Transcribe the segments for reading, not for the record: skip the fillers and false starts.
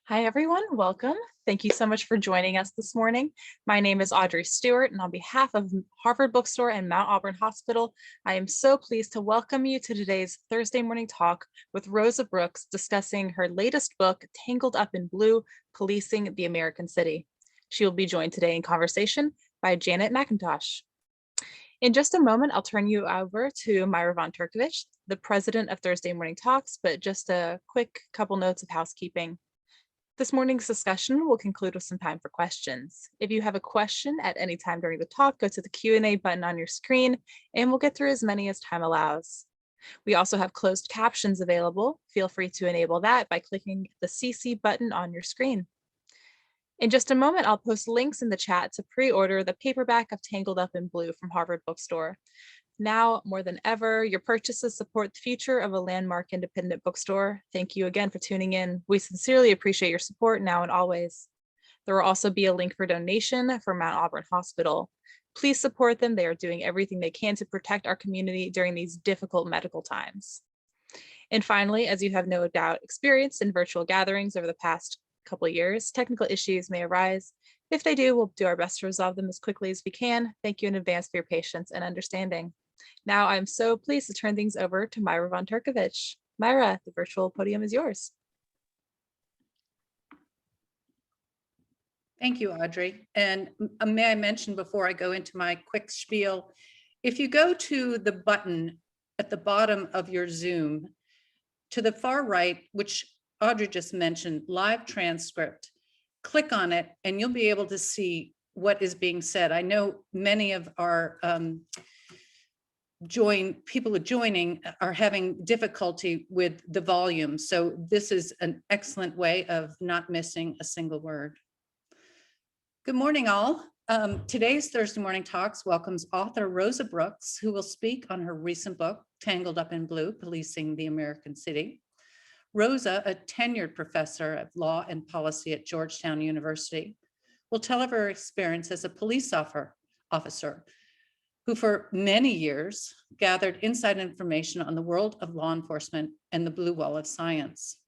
Hi, everyone. Welcome. Thank you so much for joining us this morning. My name is Audrey Stewart, and on behalf of Harvard Bookstore and Mount Auburn Hospital, I am so pleased to welcome you to today's Thursday morning talk with Rosa Brooks discussing her latest book, Tangled Up in Blue, Policing the American City. She will be joined today in conversation by Janet McIntosh. In just a moment, I'll turn you over to Myra Von Turkovich, the president of Thursday Morning Talks, but just a quick couple notes of housekeeping. This morning's discussion will conclude with some time for questions. If you have a question at any time during the talk, go to the Q&A button on your screen, and we'll get through as many as time allows. We also have closed captions available. Feel free to enable that by clicking the CC button on your screen. In just a moment, I'll post links in the chat to pre-order the paperback of Tangled Up in Blue from Harvard Bookstore. Now, more than ever, your purchases support the future of a landmark independent bookstore. Thank you again for tuning in. We sincerely appreciate your support now and always. There will also be a link for donation for Mount Auburn Hospital. Please support them. They are doing everything they can to protect our community during these difficult medical times. And finally, as you have no doubt experienced in virtual gatherings over the past couple of years, technical issues may arise. If they do, we'll do our best to resolve them as quickly as we can. Thank you in advance for your patience and understanding. Now I'm so pleased to turn things over to Myra Von Turkovich. Myra, the virtual podium is yours. Thank you, Audrey. And may I mention before I go into my quick spiel, if you go to the button at the bottom of your Zoom, to the far right, which Audrey just mentioned, live transcript, click on it and you'll be able to see what is being said. I know many of our people joining are having difficulty with the volume. So this is an excellent way of not missing a single word. Good morning, all. Today's Thursday Morning Talks welcomes author Rosa Brooks, who will speak on her recent book, Tangled Up in Blue, Policing the American City. Rosa, a tenured professor of law and policy at Georgetown University, will tell of her experience as a police officer who for many years gathered inside information on the world of law enforcement and the blue wall of science.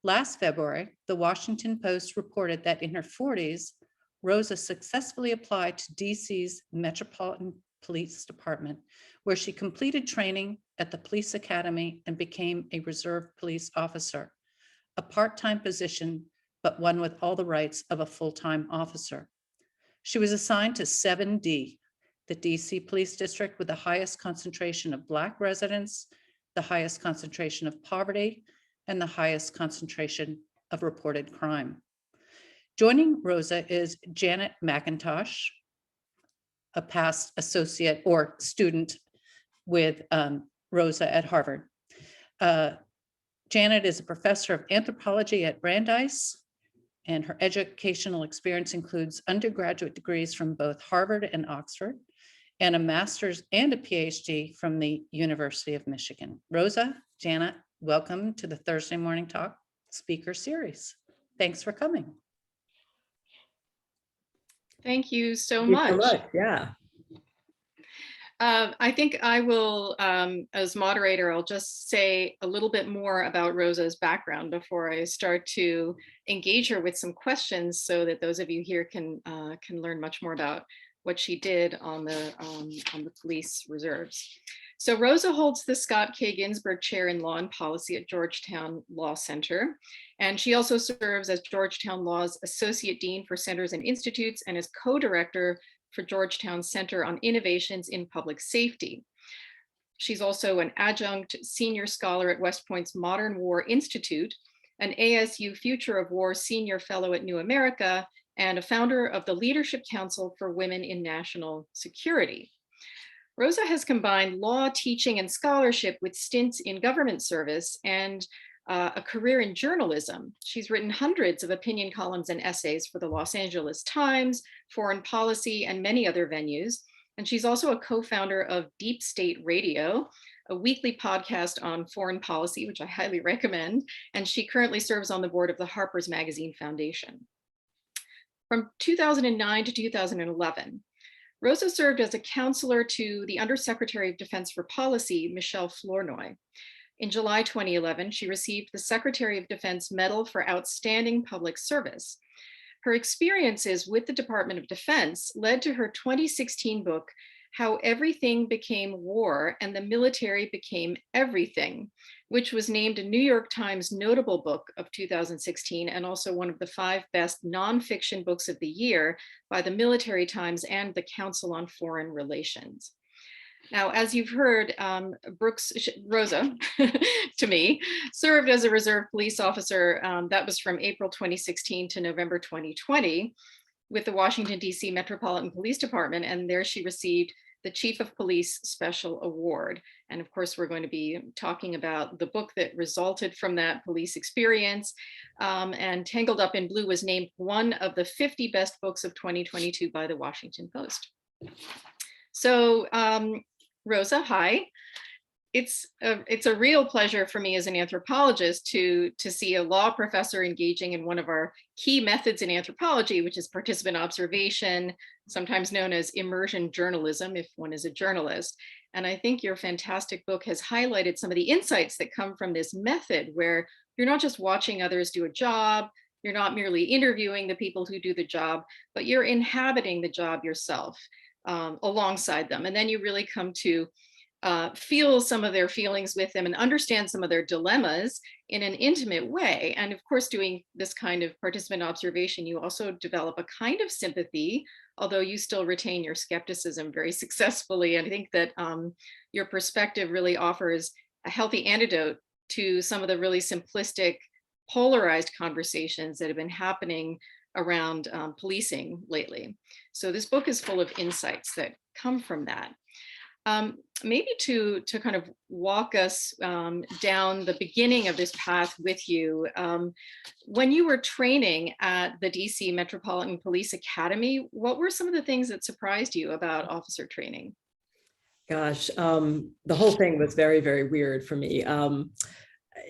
Last February, the Washington Post reported that in her 40s, Rosa successfully applied to DC's Metropolitan Police Department, where she completed training at the police academy and became a reserve police officer, a part-time position, but one with all the rights of a full-time officer. She was assigned to 7D, the DC Police District with the highest concentration of Black residents, the highest concentration of poverty, and the highest concentration of reported crime. Joining Rosa is Janet McIntosh, a past associate or student with Rosa at Harvard. Janet is a professor of anthropology at Brandeis, and her educational experience includes undergraduate degrees from both Harvard and Oxford, and a master's and a PhD from the University of Michigan. Rosa, Janet, welcome to the Thursday Morning Talk speaker series. Thanks for coming. Thank you so Thank you much. so much. Yeah. I think I will, as moderator, I'll just say a little bit more about Rosa's background before I start to engage her with some questions so that those of you here can learn much more about what she did on the police reserves. So Rosa holds the Scott K. Ginsburg Chair in Law and Policy at Georgetown Law Center. And she also serves as Georgetown Law's Associate Dean for Centers and Institutes and is co-director for Georgetown Center on Innovations in Public Safety. She's also an adjunct senior scholar at West Point's Modern War Institute, an ASU Future of War Senior Fellow at New America, and a founder of the Leadership Council for Women in National Security. Rosa has combined law, teaching, and scholarship with stints in government service and a career in journalism. She's written hundreds of opinion columns and essays for the Los Angeles Times, Foreign Policy, and many other venues. And she's also a co-founder of Deep State Radio, a weekly podcast on foreign policy, which I highly recommend. And she currently serves on the board of the Harper's Magazine Foundation. From 2009 to 2011, Rosa served as a counselor to the Undersecretary of Defense for Policy, Michelle Flournoy. In July 2011, she received the Secretary of Defense Medal for Outstanding Public Service. Her experiences with the Department of Defense led to her 2016 book, How Everything Became War and the Military Became Everything, which was named a New York Times notable book of 2016 and also one of the 5 best nonfiction books of the year by the Military Times and the Council on Foreign Relations. Now, as you've heard, Rosa, to me, served as a reserve police officer. That was from April 2016 to November 2020 with the Washington, D.C. Metropolitan Police Department. And there she received the Chief of Police Special Award. And of course, we're going to be talking about the book that resulted from that police experience. And Tangled Up in Blue was named one of the 50 best books of 2022 by the Washington Post. So, Rosa, hi. It's a real pleasure for me as an anthropologist to see a law professor engaging in one of our key methods in anthropology, which is participant observation, sometimes known as immersion journalism, if one is a journalist. And I think your fantastic book has highlighted some of the insights that come from this method, where you're not just watching others do a job, you're not merely interviewing the people who do the job, but you're inhabiting the job yourself. Alongside them. And then you really come to feel some of their feelings with them and understand some of their dilemmas in an intimate way. And of course, doing this kind of participant observation, you also develop a kind of sympathy, although you still retain your skepticism very successfully. And I think that your perspective really offers a healthy antidote to some of the really simplistic, polarized conversations that have been happening around policing lately. So this book is full of insights that come from that. Maybe to kind of walk us down the beginning of this path with you, when you were training at the DC Metropolitan Police Academy, what were some of the things that surprised you about officer training? Gosh, the whole thing was very, very weird for me.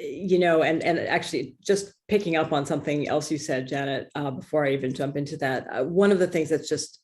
You know, and actually just picking up on something else you said, Janet, before I even jump into that, one of the things that's just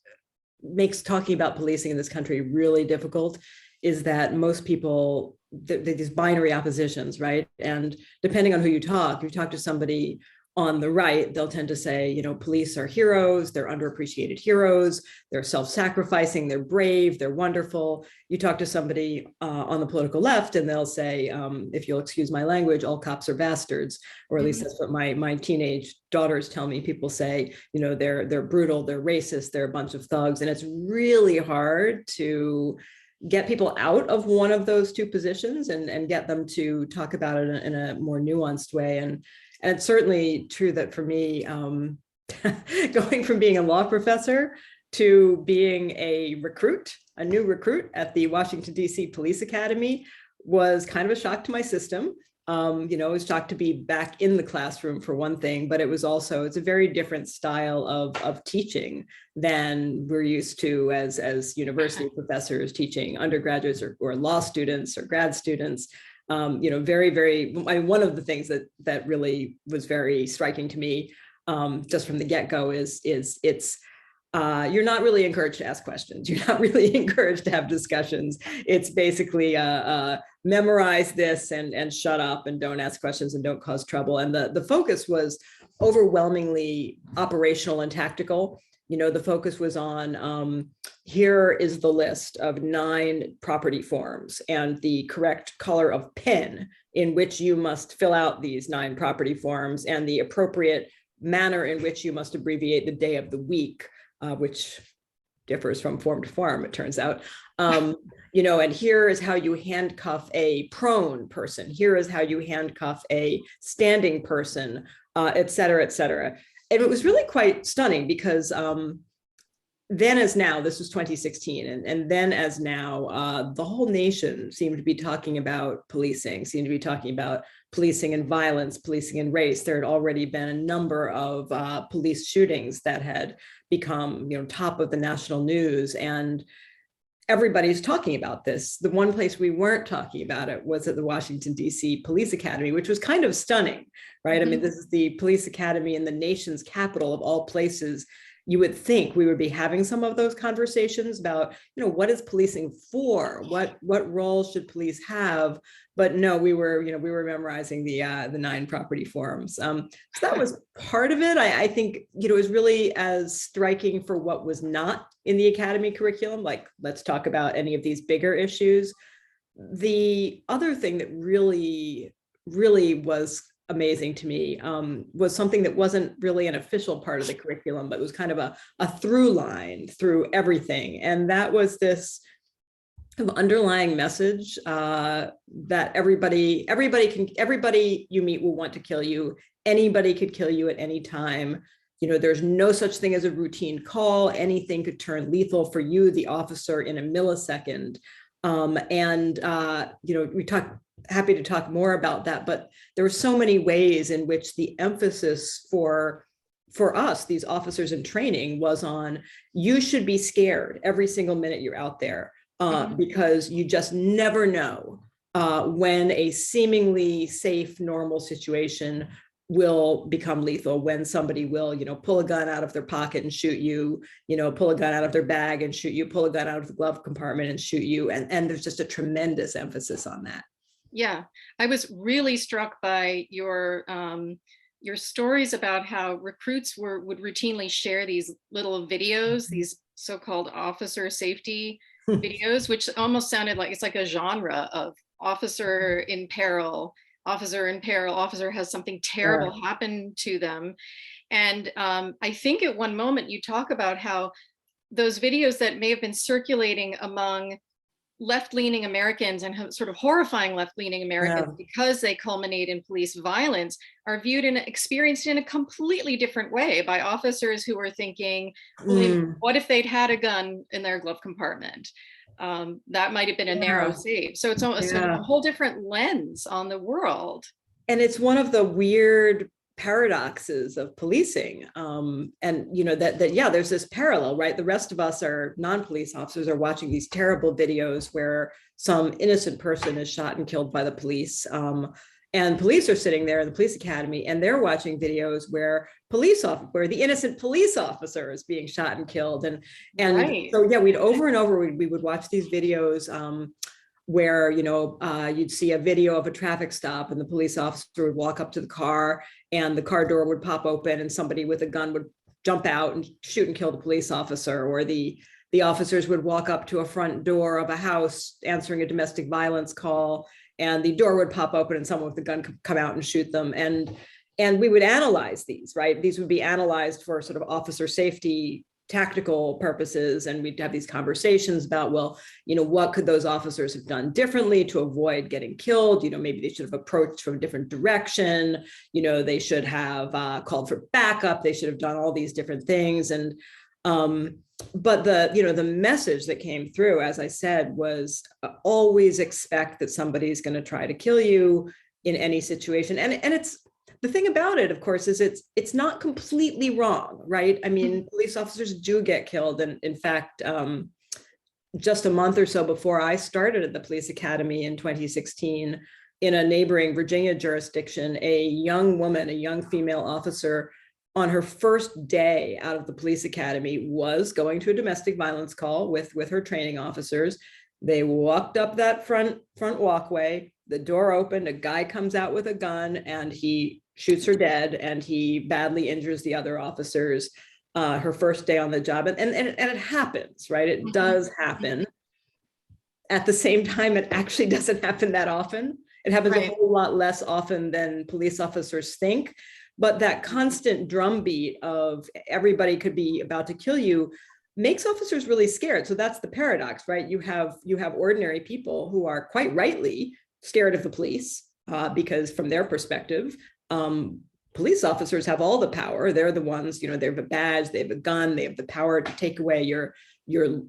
makes talking about policing in this country really difficult is that most people, these binary oppositions, right? And depending on who you talk to somebody on the right, they'll tend to say, you know, police are heroes, they're underappreciated heroes, they're self-sacrificing, they're brave, they're wonderful. You talk to somebody on the political left and they'll say, if you'll excuse my language, all cops are bastards, or at least that's what my teenage daughters tell me. People say, you know, they're brutal, they're racist, they're a bunch of thugs. And it's really hard to get people out of one of those two positions and get them to talk about it in a more nuanced way. And it's certainly true that for me, going from being a law professor to being a new recruit at the Washington, D.C. Police Academy was kind of a shock to my system. You know, it was shocked to be back in the classroom for one thing, but it was also, it's a very different style of teaching than we're used to as university professors teaching undergraduates or law students or grad students. You know, one of the things that really was very striking to me just from the get-go is it's you're not really encouraged to ask questions. You're not really encouraged to have discussions. It's basically memorize this and shut up and don't ask questions and don't cause trouble. And the focus was overwhelmingly operational and tactical. You know, the focus was on here is the list of 9 property forms and the correct color of pen in which you must fill out these 9 property forms and the appropriate manner in which you must abbreviate the day of the week, which differs from form to form, it turns out. You know, and here is how you handcuff a prone person. Here is how you handcuff a standing person, et cetera, et cetera. And it was really quite stunning because then as now, this was 2016, and then as now, the whole nation seemed to be talking about policing, seemed to be talking about policing and violence, policing and race. There had already been a number of police shootings that had become, you know, top of the national news, and everybody's talking about this. The one place we weren't talking about it was at the Washington, D.C. Police Academy, which was kind of stunning, right? I mean, this is the police academy in the nation's capital of all places. you would think we would be having some of those conversations about, what is policing for? What role should police have? But no, we were memorizing the 9 property forms. So that was part of it. I think, it was really as striking for what was not in the academy curriculum, like let's talk about any of these bigger issues. The other thing that really was amazing to me was something that wasn't really an official part of the curriculum, but was kind of a through line through everything. And that was this kind of underlying message that everybody you meet will want to kill you. Anybody could kill you at any time. There's no such thing as a routine call. Anything could turn lethal for you, the officer, in a millisecond. Happy to talk more about that, but there were so many ways in which the emphasis for us, these officers in training, was on, you should be scared every single minute you're out there, because you just never know when a seemingly safe, normal situation will become lethal, when somebody will, pull a gun out of their pocket and shoot you, pull a gun out of their bag and shoot you, pull a gun out of the glove compartment and shoot you. And there's just a tremendous emphasis on that. Yeah, I was really struck by your stories about how recruits would routinely share these little videos, these so-called officer safety videos, which almost sounded like it's like a genre of officer in peril, officer has something terrible happen to them. And I think at one moment you talk about how those videos that may have been circulating among left-leaning Americans, and sort of horrifying left-leaning Americans, because they culminate in police violence, are viewed and experienced in a completely different way by officers who are thinking, what if they'd had a gun in their glove compartment? That might have been a narrow save. So it's almost a whole different lens on the world. And it's one of the weird paradoxes of policing. And there's this parallel, right? The rest of us are non-police officers are watching these terrible videos where some innocent person is shot and killed by the police. And police are sitting there in the police academy, and they're watching videos where the innocent police officer is being shot and killed. So we'd over and over, we would watch these videos where, you'd see a video of a traffic stop, and the police officer would walk up to the car, and the car door would pop open, and somebody with a gun would jump out and shoot and kill the police officer, or the officers would walk up to a front door of a house answering a domestic violence call, and the door would pop open and someone with a gun could come out and shoot them. And we would analyze these, right? These would be analyzed for sort of officer safety, tactical purposes. And we'd have these conversations about, well, what could those officers have done differently to avoid getting killed? Maybe they should have approached from a different direction. They should have called for backup. They should have done all these different things. And but the message that came through, as I said, was always expect that somebody's going to try to kill you in any situation. And it's the thing about it, of course, is it's not completely wrong, right? I mean, police officers do get killed. And in fact, just a month or so before I started at the police academy in 2016, in a neighboring Virginia jurisdiction, a young female officer, on her first day out of the police academy, was going to a domestic violence call with her training officers. They walked up that front walkway, the door opened, a guy comes out with a gun, and he shoots her dead, and he badly injures the other officers. Her first day on the job, and it happens, right? It does happen. At the same time, it actually doesn't happen that often. It happens a whole lot less often than police officers think. But that constant drumbeat of everybody could be about to kill you makes officers really scared. So that's the paradox, right? You have ordinary people who are quite rightly scared of the police because from their perspective, police officers have all the power. They're the ones, they have a badge, they have a gun, they have the power to take away your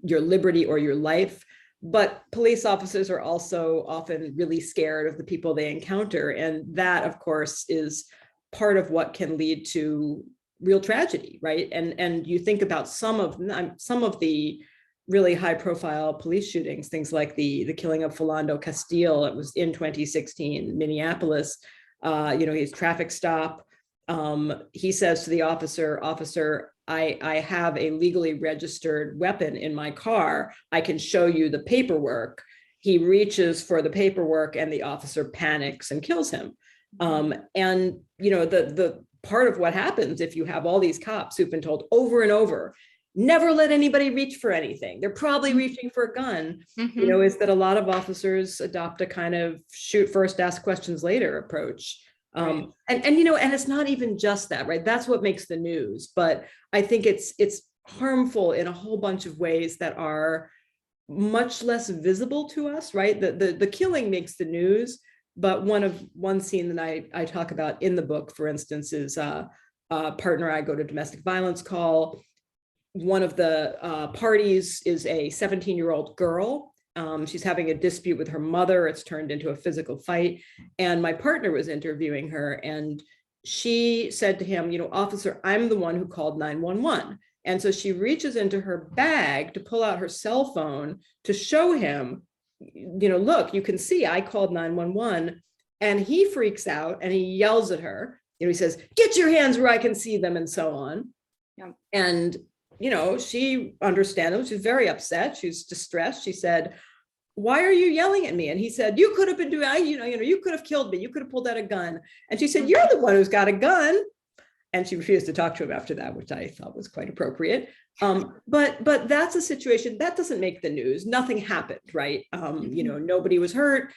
liberty or your life. But police officers are also often really scared of the people they encounter. And that, of course, is part of what can lead to real tragedy, right? And you think about some of the really high profile police shootings, things like the killing of Philando Castile. It was in 2016, Minneapolis, his traffic stop. He says to the officer, I have a legally registered weapon in my car. I can show you the paperwork. He reaches for the paperwork and the officer panics and kills him. And, you know, the part of what happens if you have all these cops who've been told over and over, never let anybody reach for anything, they're probably reaching for a gun, you know, is that a lot of officers adopt a kind of shoot first, ask questions later approach. Right. And, you know, and it's not even just that, right? That's what makes the news. But I think it's harmful in a whole bunch of ways that are much less visible to us, right? The killing makes the news, but one scene that I talk about in the book, for instance, is a partner I go to domestic violence call. One of the parties is a 17-year-old girl. She's having a dispute with her mother. It's turned into a physical fight. And my partner was interviewing her, and she said to him, you know, officer, I'm the one who called 911. And so she reaches into her bag to pull out her cell phone to show him, you know, look, you can see I called 911. And he freaks out and he yells at her. You know, he says, get your hands where I can see them, and so on. Yeah. And you know, she understandably, she's very upset. She's distressed. She said, why are you yelling at me? And he said, you could have been doing, you could have killed me. You could have pulled out a gun. And she said, you're the one who's got a gun. And she refused to talk to him after that, which I thought was quite appropriate. But that's a situation that doesn't make the news. Nothing happened, right? You know, nobody was hurt.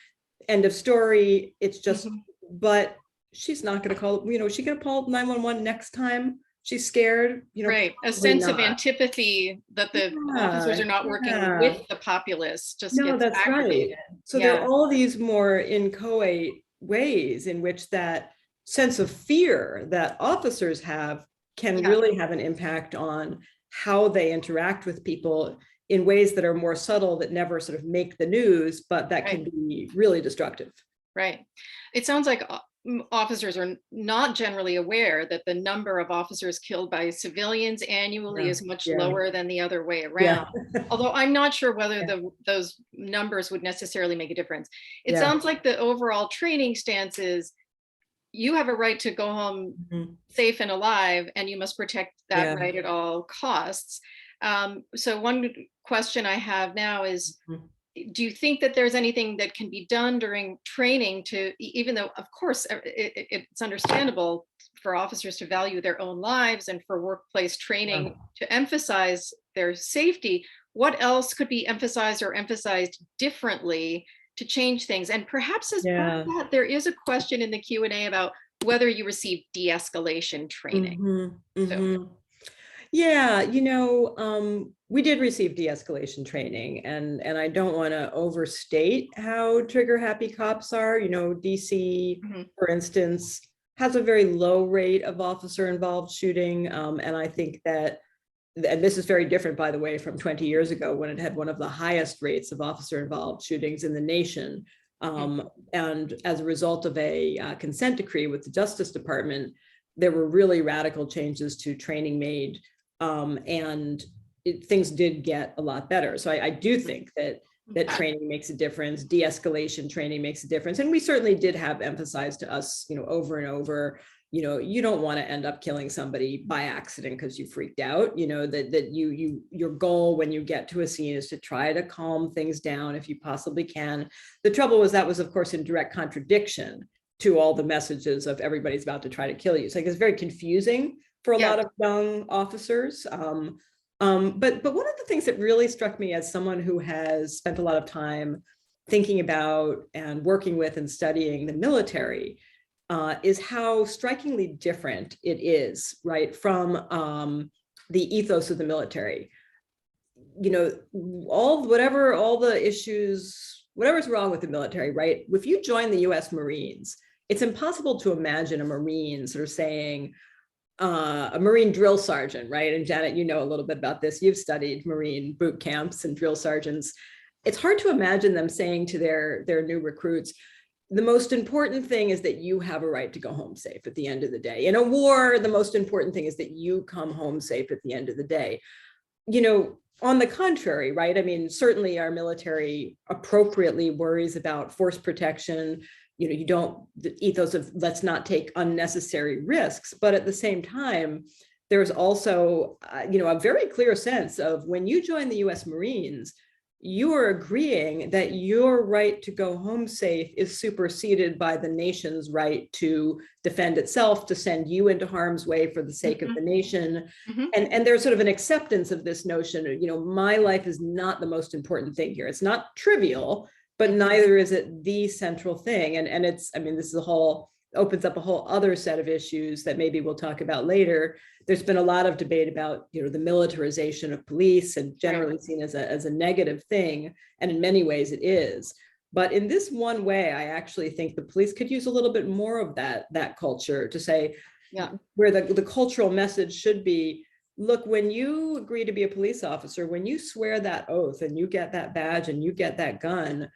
End of story. It's just, but she's not going to call, you know, she's going to call 911 next time. She's scared, you know. Right. A sense of antipathy that the officers are not working with the populace just gets that's aggravated. Right. So there are all these more inchoate ways in which that sense of fear that officers have can really have an impact on how they interact with people in ways that are more subtle, that never sort of make the news, but that can be really destructive. Right. It sounds like officers are not generally aware that the number of officers killed by civilians annually is much lower than the other way around. Although I'm not sure whether those numbers would necessarily make a difference. It sounds like the overall training stance is you have a right to go home safe and alive, and you must protect that right at all costs. So one question I have now is, do you think that there's anything that can be done during training to, even though of course it's understandable for officers to value their own lives and for workplace training to emphasize their safety, what else could be emphasized or emphasized differently to change things? And perhaps as part of that, there is a question in the Q&A about whether you receive de-escalation training. Yeah, you know, we did receive de-escalation training, and I don't want to overstate how trigger happy cops are. You know, DC, for instance, has a very low rate of officer involved shooting. And I think that, and this is very different, by the way, from 20 years ago when it had one of the highest rates of officer involved shootings in the nation. And as a result of a consent decree with the Justice Department, there were really radical changes to training made, and things did get a lot better. So I do think that training makes a difference. De-escalation training makes a difference. And we certainly did have emphasized to us, you know, over and over, you know, you don't want to end up killing somebody by accident because you freaked out, you know, that your goal when you get to a scene is to try to calm things down if you possibly can. The trouble was that was, of course, in direct contradiction to all the messages of everybody's about to try to kill you. So it's very confusing for a lot of young officers. But one of the things that really struck me as someone who has spent a lot of time thinking about and working with and studying the military is how strikingly different it is, right, from the ethos of the military. You know, all the issues, whatever's wrong with the military, right? If you join the US Marines, it's impossible to imagine a Marine sort of saying, a Marine drill sergeant, right? And Janet, you know a little bit about this. You've studied Marine boot camps and drill sergeants. It's hard to imagine them saying to their new recruits, the most important thing is that you have a right to go home safe at the end of the day. In a war, the most important thing is that you come home safe at the end of the day. You know, on the contrary, right? I mean, certainly our military appropriately worries about force protection. You know, the ethos of let's not take unnecessary risks, but at the same time, there's also, a very clear sense of when you join the US Marines, you are agreeing that your right to go home safe is superseded by the nation's right to defend itself, to send you into harm's way for the sake of the nation. And there's sort of an acceptance of this notion of, my life is not the most important thing here. It's not trivial, but neither is it the central thing. And it's, this is opens up a whole other set of issues that maybe we'll talk about later. There's been a lot of debate about, the militarization of police, and generally seen as a negative thing. And in many ways it is. But in this one way, I actually think the police could use a little bit more of that culture to say, where the cultural message should be, look, when you agree to be a police officer, when you swear that oath and you get that badge and you get that gun,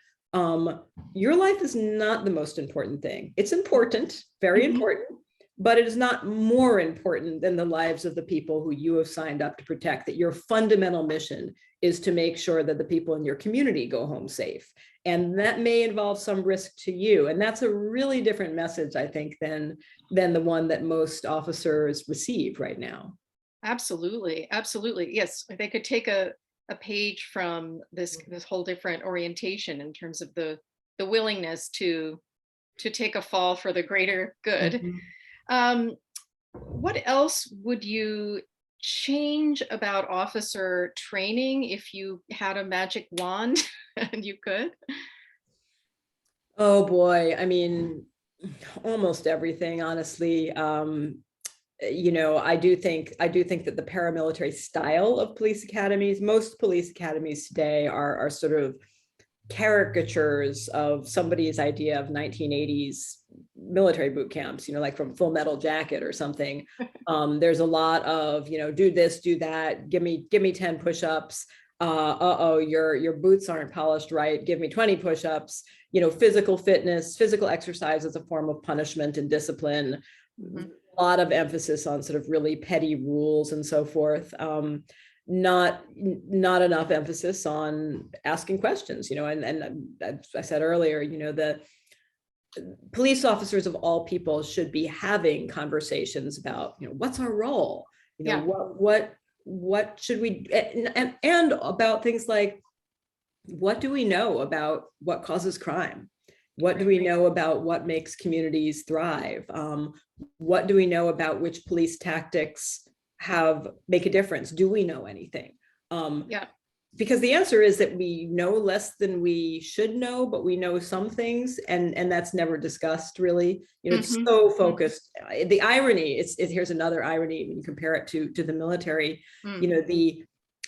your life is not the most important thing. It's important, very important, but it is not more important than the lives of the people who you have signed up to protect. That your fundamental mission is to make sure that the people in your community go home safe. And that may involve some risk to you. And that's a really different message, I think, than the one that most officers receive right now. Absolutely. Absolutely. Yes. They could take a page from this whole different orientation in terms of the willingness to take a fall for the greater good. What else would you change about officer training if you had a magic wand and you could? Oh boy, almost everything, honestly. I do think that the paramilitary style of police academies, most police academies today are sort of caricatures of somebody's idea of 1980s military boot camps, like from Full Metal Jacket or something. There's a lot of, do this, do that, give me 10 push-ups. Your boots aren't polished right, give me 20 push-ups. Physical fitness, physical exercise as a form of punishment and discipline. A lot of emphasis on sort of really petty rules and so forth. Not enough emphasis on asking questions, and as I said earlier, the police officers of all people should be having conversations about, what's our role, what should we, and about things like, what do we know about what causes crime? What do we know about what makes communities thrive? What do we know about which police tactics make a difference? Do we know anything? Because the answer is that we know less than we should know, but we know some things, and that's never discussed really. It's so focused. The irony here's another irony when you compare it to the military.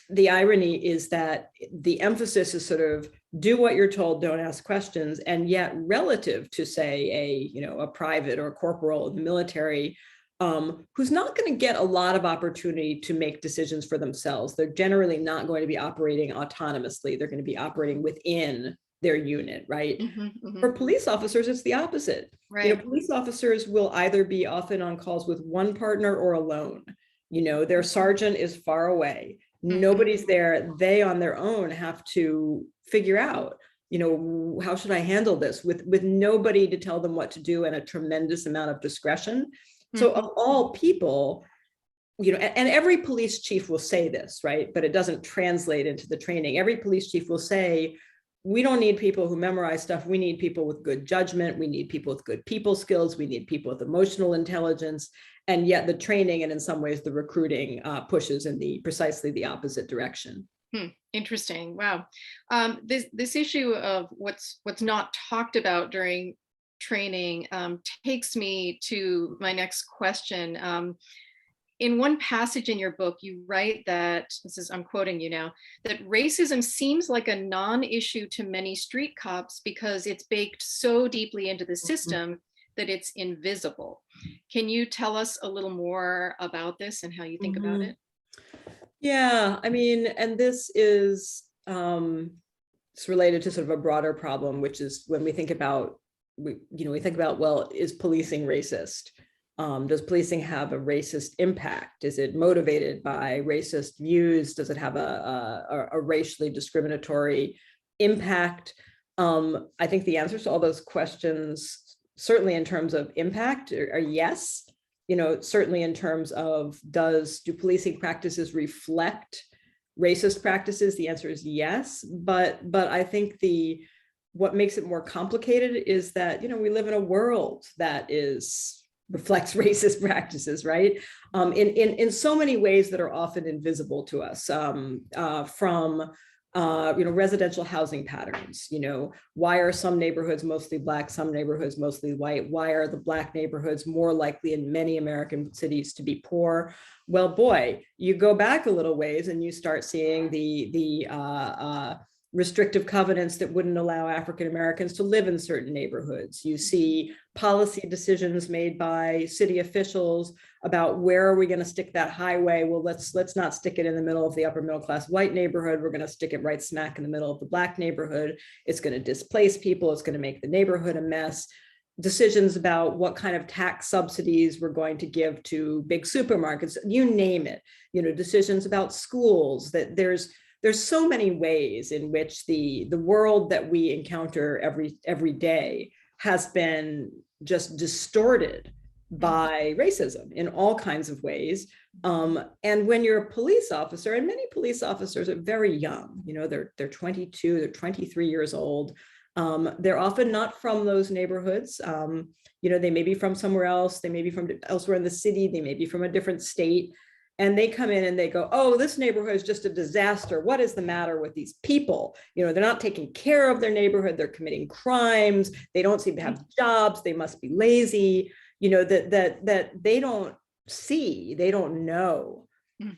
The irony is that the emphasis is sort of do what you're told, don't ask questions, and yet relative to, say, a private or a corporal in the military, who's not going to get a lot of opportunity to make decisions for themselves. They're generally not going to be operating autonomously. They're going to be operating within their unit, right? For police officers, it's the opposite. Police officers will either be often on calls with one partner or alone. Their sergeant is far away. Nobody's there. They on their own have to figure out, how should I handle this with nobody to tell them what to do and a tremendous amount of discretion. So of all people, and every police chief will say this, right? But it doesn't translate into the training. Every police chief will say, we don't need people who memorize stuff. We need people with good judgment. We need people with good people skills. We need people with emotional intelligence. And yet the training and in some ways the recruiting pushes in precisely the opposite direction. Interesting. Wow. This issue of what's not talked about during training takes me to my next question. In one passage in your book, you write that, I'm quoting you now, that racism seems like a non-issue to many street cops because it's baked so deeply into the system that it's invisible. Can you tell us a little more about this and how you think about it? Yeah, and this is it's related to sort of a broader problem, which is when we think about, well, is policing racist? Does policing have a racist impact? Is it motivated by racist views? Does it have a racially discriminatory impact? I think the answers to all those questions, certainly in terms of impact, are yes. certainly in terms of do policing practices reflect racist practices? The answer is yes, but I think what makes it more complicated is that, we live in a world that reflects racist practices, right? In so many ways that are often invisible to us, from residential housing patterns. Why are some neighborhoods mostly Black, some neighborhoods mostly white? Why are the Black neighborhoods more likely in many American cities to be poor? Well, boy, you go back a little ways and you start seeing the restrictive covenants that wouldn't allow African Americans to live in certain neighborhoods. You see policy decisions made by city officials about where are we going to stick that highway? Well, let's not stick it in the middle of the upper middle class white neighborhood. We're going to stick it right smack in the middle of the Black neighborhood. It's going to displace people. It's going to make the neighborhood a mess. Decisions about what kind of tax subsidies we're going to give to big supermarkets, you name it. Decisions about schools. That there's so many ways in which the world that we encounter every day has been just distorted by racism in all kinds of ways. And when you're a police officer, and many police officers are very young, they're 22, they're 23 years old. They're often not from those neighborhoods. They may be from somewhere else. They may be from elsewhere in the city. They may be from a different state. And they come in and they go, oh, this neighborhood is just a disaster. What is the matter with these people? They're not taking care of their neighborhood. They're committing crimes. They don't seem to have jobs. They must be lazy. That they don't see, they don't know.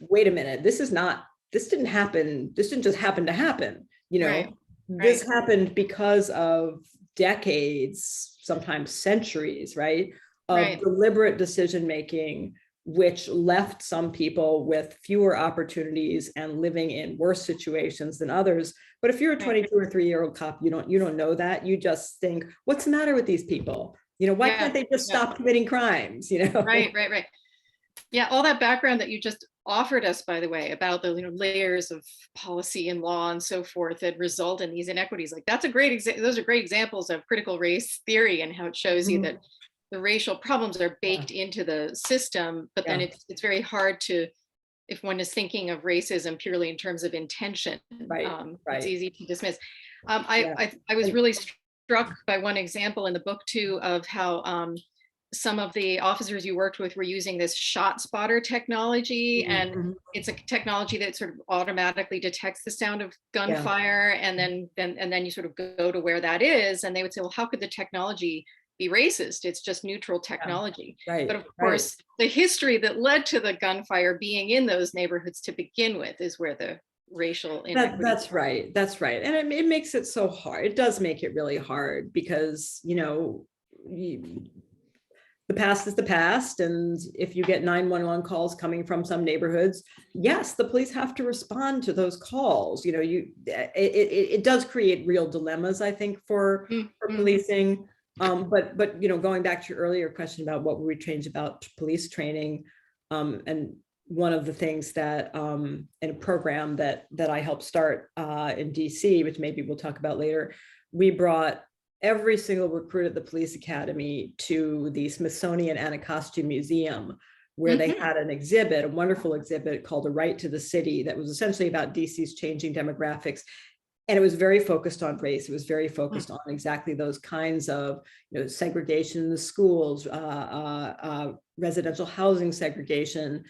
Wait a minute, this didn't happen. This didn't just happen to happen. Right. This happened because of decades, sometimes centuries, right? Of deliberate decision-making, which left some people with fewer opportunities and living in worse situations than others. But if you're a 22 or 3-year-old cop, you don't know that. You just think, what's the matter with these people? Why can't they just stop committing crimes? Right. Yeah, all that background that you just offered us, by the way, about the layers of policy and law and so forth that result in these inequities. Like those are great examples of critical race theory and how it shows you that the racial problems are baked into the system, but then it's very hard to, if one is thinking of racism purely in terms of intention, it's easy to dismiss. I was really struck by one example in the book too of how some of the officers you worked with were using this shot spotter technology, and it's a technology that sort of automatically detects the sound of gunfire, and then you sort of go to where that is, and they would say, well, how could the technology be racist? It's just neutral technology. But of course, the history that led to the gunfire being in those neighborhoods to begin with is where the racial inequity. That's right. And it makes it so hard. It does make it really hard because, the past is the past. And if you get 911 calls coming from some neighborhoods, yes, the police have to respond to those calls. It does create real dilemmas, I think, for policing. But going back to your earlier question about what would we change about police training, and one of the things that in a program that I helped start in DC, which maybe we'll talk about later, we brought every single recruit at the police academy to the Smithsonian Anacostia Museum, where they had an exhibit, a wonderful exhibit called A Right to the City, that was essentially about DC's changing demographics. And it was very focused on race. It was very focused on exactly those kinds of, segregation in the schools, residential housing segregation.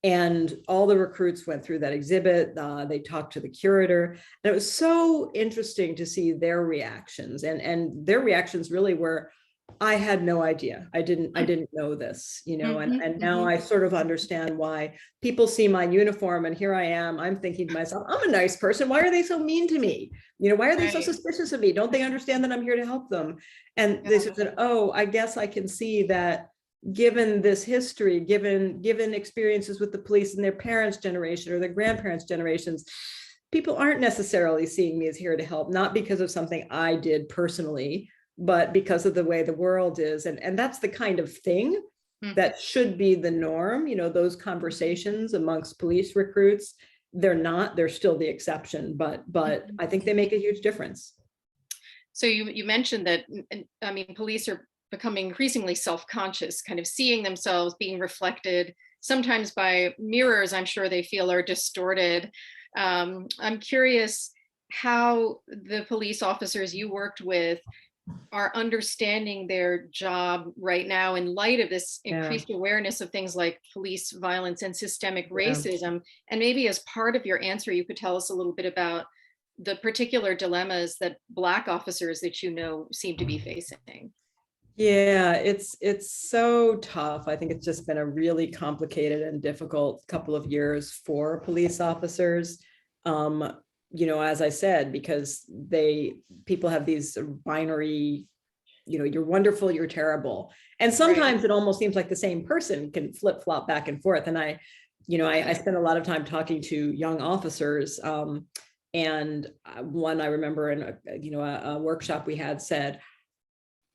And all the recruits went through that exhibit. They talked to the curator. And it was so interesting to see their reactions. And their reactions really were, I had no idea. I didn't know this, and now I sort of understand why people see my uniform and here I am, I'm thinking to myself, I'm a nice person. Why are they so mean to me? Why are they so suspicious of me? Don't they understand that I'm here to help them? And they said, oh, I guess I can see that given this history, given experiences with the police and their parents' generation or their grandparents' generations, people aren't necessarily seeing me as here to help, not because of something I did personally, but because of the way the world is. And that's the kind of thing that should be the norm. Those conversations amongst police recruits, they're still the exception, but I think they make a huge difference. So you mentioned that, police are becoming increasingly self-conscious, kind of seeing themselves being reflected, sometimes by mirrors I'm sure they feel are distorted. I'm curious how the police officers you worked with are understanding their job right now in light of this increased awareness of things like police violence and systemic racism. And maybe as part of your answer, you could tell us a little bit about the particular dilemmas that Black officers that you know seem to be facing. Yeah, it's so tough. I think it's just been a really complicated and difficult couple of years for police officers. You know, as I said, because people have these binary, you know, you're wonderful, you're terrible. And sometimes it almost seems like the same person can flip flop back and forth. And I spent a lot of time talking to young officers. And one I remember in a workshop we had said,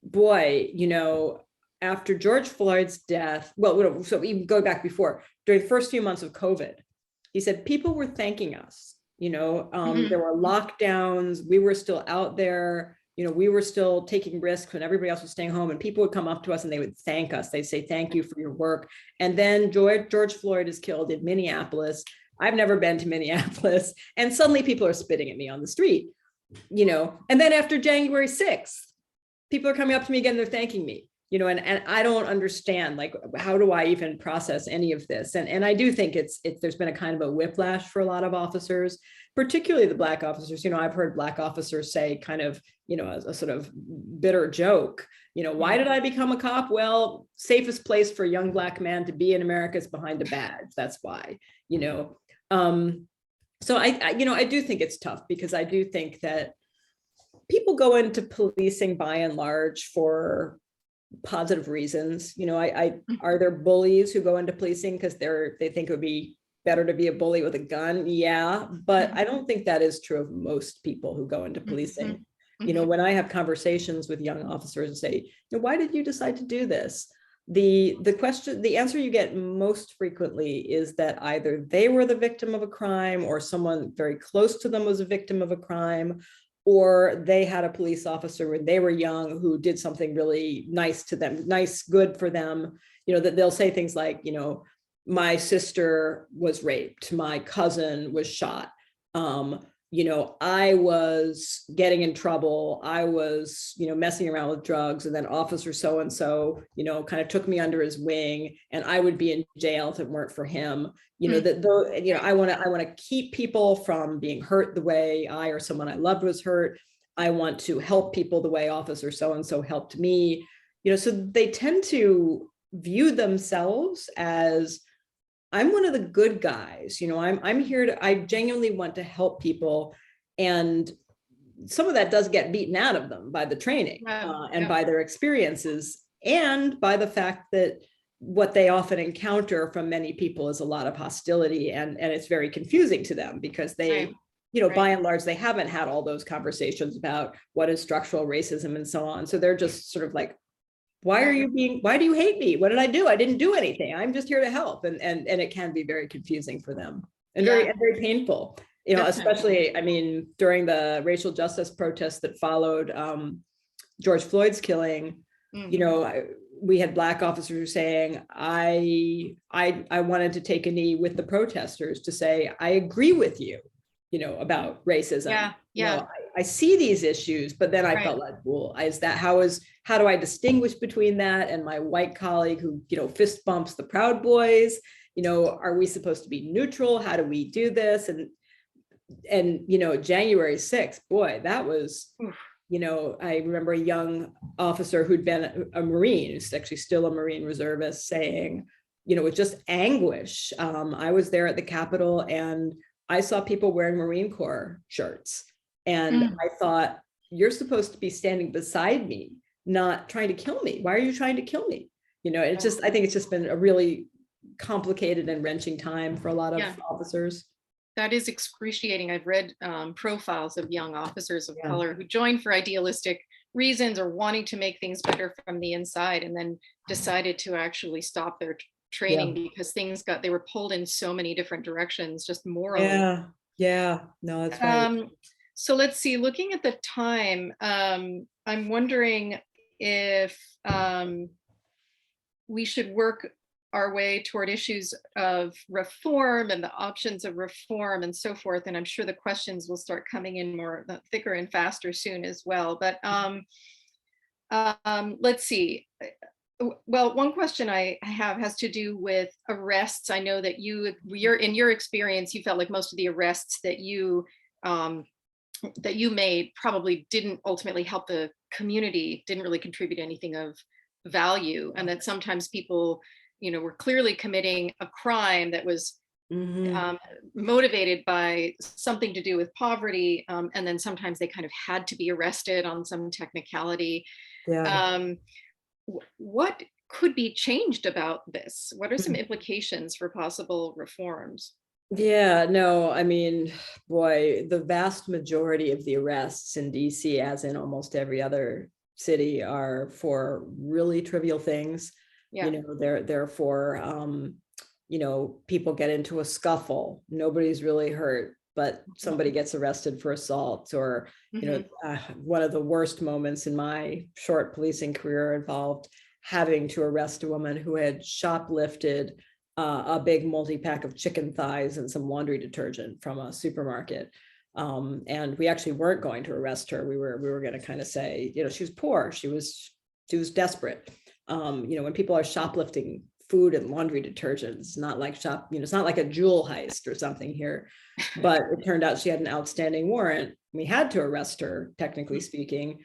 boy, you know, after George Floyd's death, well, so even go back before, during the first few months of COVID, he said, people were thanking us, you know, there were lockdowns, we were still out there, you know, we were still taking risks when everybody else was staying home, and people would come up to us and they would thank us. They'd say, thank you for your work. And then George Floyd is killed in Minneapolis. I've never been to Minneapolis. And suddenly people are spitting at me on the street, you know, and then after January 6th, people are coming up to me again, they're thanking me, you know, and I don't understand, like, how do I even process any of this? And I do think there's been a kind of a whiplash for a lot of officers, particularly the Black officers. You know, I've heard Black officers say kind of, you know, as a sort of bitter joke, you know, why did I become a cop? Well, safest place for a young Black man to be in America is behind a badge. That's why, you know. So I do think it's tough, because I do think that people go into policing by and large for positive reasons. You know, are there bullies who go into policing because they think it would be better to be a bully with a gun? Yeah, but I don't think that is true of most people who go into policing. You know, when I have conversations with young officers and say, you know, why did you decide to do this? The answer you get most frequently is that either they were the victim of a crime, or someone very close to them was a victim of a crime, or they had a police officer when they were young who did something really nice to them, good for them. You know, that they'll say things like, you know, my sister was raped, my cousin was shot. You know, I was getting in trouble. I was, you know, messing around with drugs, and then officer so-and-so, you know, kind of took me under his wing, and I would be in jail if it weren't for him. You know, you know, I want to keep people from being hurt the way I or someone I loved was hurt. I want to help people the way officer so-and-so helped me. You know, so they tend to view themselves as, I'm one of the good guys, you know, I'm here I genuinely want to help people. And some of that does get beaten out of them by the training and by their experiences, and by the fact that what they often encounter from many people is a lot of hostility, and it's very confusing to them, because they, you know, by and large, they haven't had all those conversations about what is structural racism and so on. So they're just sort of like, why do you hate me? What did I do? I didn't do anything. I'm just here to help. And it can be very confusing for them, and very painful, you know, especially, I mean, during the racial justice protests that followed George Floyd's killing, you know, we had Black officers saying, I wanted to take a knee with the protesters to say, I agree with you, you know, about racism. You know, I see these issues, but then I felt like, well, how do I distinguish between that and my white colleague who, you know, fist bumps the Proud Boys? You know, are we supposed to be neutral? How do we do this? And you know, January 6th, boy, that was, you know, I remember a young officer who'd been a Marine, who's actually still a Marine reservist, saying, you know, with just anguish, I was there at the Capitol and I saw people wearing Marine Corps shirts. And I thought, you're supposed to be standing beside me, not trying to kill me. Why are you trying to kill me? You know, it's just, I think it's just been a really complicated and wrenching time for a lot of officers. That is excruciating. I've read profiles of young officers of color who joined for idealistic reasons or wanting to make things better from the inside, and then decided to actually stop their training because they were pulled in so many different directions, just morally. No, that's right. So let's see, looking at the time, I'm wondering if we should work our way toward issues of reform and the options of reform and so forth. And I'm sure the questions will start coming in more thicker and faster soon as well. But let's see. Well, one question I have has to do with arrests. I know that in your experience, you felt like most of the arrests that you made probably didn't ultimately help the community, didn't really contribute anything of value, and that sometimes people, were clearly committing a crime that was motivated by something to do with poverty, and then sometimes they kind of had to be arrested on some technicality. Yeah. What could be changed about this? What are some implications for possible reforms? Yeah, no, I mean, boy, the vast majority of the arrests in DC, as in almost every other city, are for really trivial things. Yeah. They're for, people get into a scuffle, nobody's really hurt, but somebody gets arrested for assault, or, one of the worst moments in my short policing career involved having to arrest a woman who had shoplifted a big multi-pack of chicken thighs and some laundry detergent from a supermarket. And we actually weren't going to arrest her. We were going to kind of say, she was poor. She was desperate. When people are shoplifting food and laundry detergents, it's not like it's not like a jewel heist or something here, but it turned out she had an outstanding warrant. We had to arrest her, technically speaking.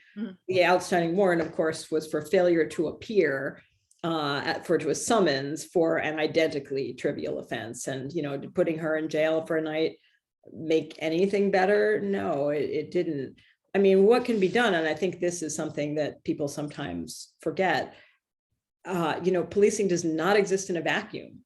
The outstanding warrant, of course, was for failure to appear to a summons for an identically trivial offense. And, did putting her in jail for a night make anything better? No, it didn't. I mean, what can be done? And I think this is something that people sometimes forget. Policing does not exist in a vacuum.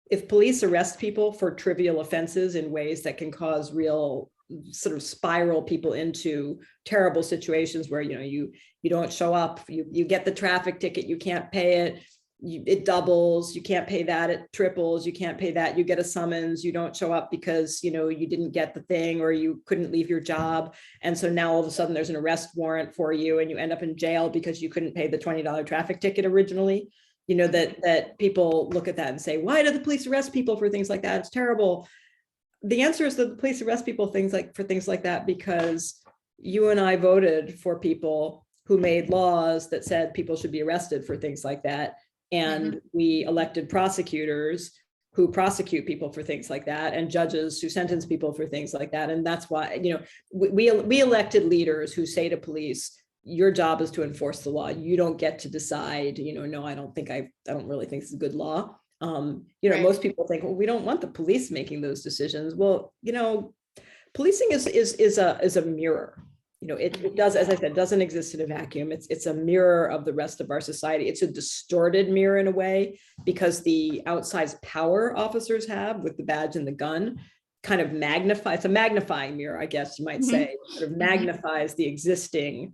If police arrest people for trivial offenses in ways that can cause real sort of spiral people into terrible situations where, you don't show up, you get the traffic ticket, you can't pay it, it doubles, you can't pay that, it triples, you can't pay that, you get a summons, you don't show up because, you didn't get the thing or you couldn't leave your job. And so now all of a sudden there's an arrest warrant for you and you end up in jail because you couldn't pay the $20 traffic ticket originally. That people look at that and say, why do the police arrest people for things like that? It's terrible. The answer is that the police arrest people for things like that because you and I voted for people who made laws that said people should be arrested for things like that. And we elected prosecutors who prosecute people for things like that, and judges who sentence people for things like that. And that's why, we elected leaders who say to police, your job is to enforce the law. You don't get to decide, no, I don't really think it's a good law. Right. Most people think, well, we don't want the police making those decisions. Well, policing is a mirror. It does, as I said, doesn't exist in a vacuum. It's a mirror of the rest of our society. It's a distorted mirror in a way because the outsized power officers have with the badge and the gun kind of it's a magnifying mirror, I guess you might say, sort of magnifies the existing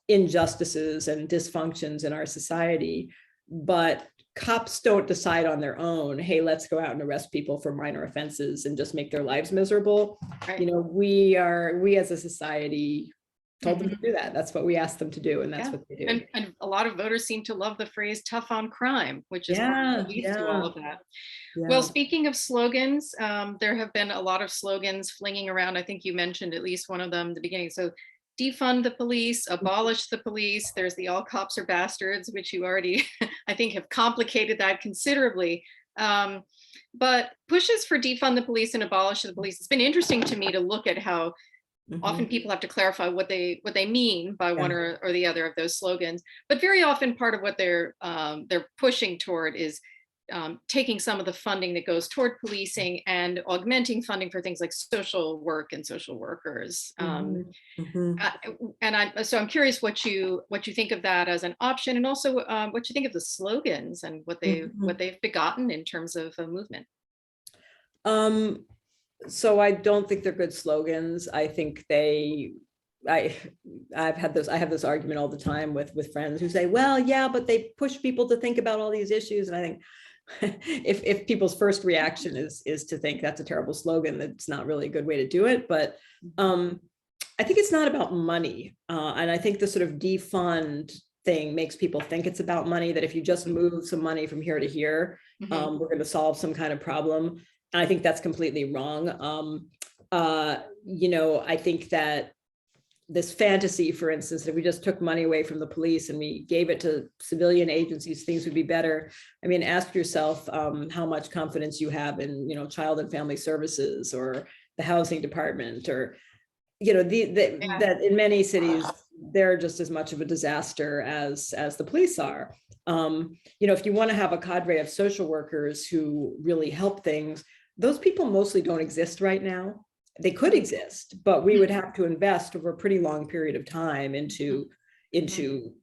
injustices and dysfunctions in our society. But cops don't decide on their own, hey, let's go out and arrest people for minor offenses and just make their lives miserable. Right. We as a society told them to do that. That's what we asked them to do, and that's what they do. And a lot of voters seem to love the phrase tough on crime, which is what leads to all of that. Yeah. Well, speaking of slogans, there have been a lot of slogans flinging around. I think you mentioned at least one of them at the beginning. So defund the police, abolish the police. There's the all cops are bastards, which you already, I think, have complicated that considerably. But pushes for defund the police and abolish the police. It's been interesting to me to look at how often people have to clarify what they mean by one or the other of those slogans. But very often part of what they're pushing toward is taking some of the funding that goes toward policing and augmenting funding for things like social work and social workers. So I'm curious what you think of that as an option, and also what you think of the slogans and what they've begotten in terms of a movement. So I don't think they're good slogans. I think I have this argument all the time with friends who say, well, yeah, but they push people to think about all these issues. And I think if people's first reaction is to think that's a terrible slogan, that's not really a good way to do it. But I think it's not about money. And I think the sort of defund thing makes people think it's about money, that if you just move some money from here to here, we're going to solve some kind of problem. And I think that's completely wrong. I think that this fantasy, for instance, that we just took money away from the police and we gave it to civilian agencies, things would be better. I mean, ask yourself how much confidence you have in, child and family services or the housing department, or, that in many cities, they're just as much of a disaster as the police are. If you want to have a cadre of social workers who really help things, those people mostly don't exist right now. They could exist, but we would have to invest over a pretty long period of time into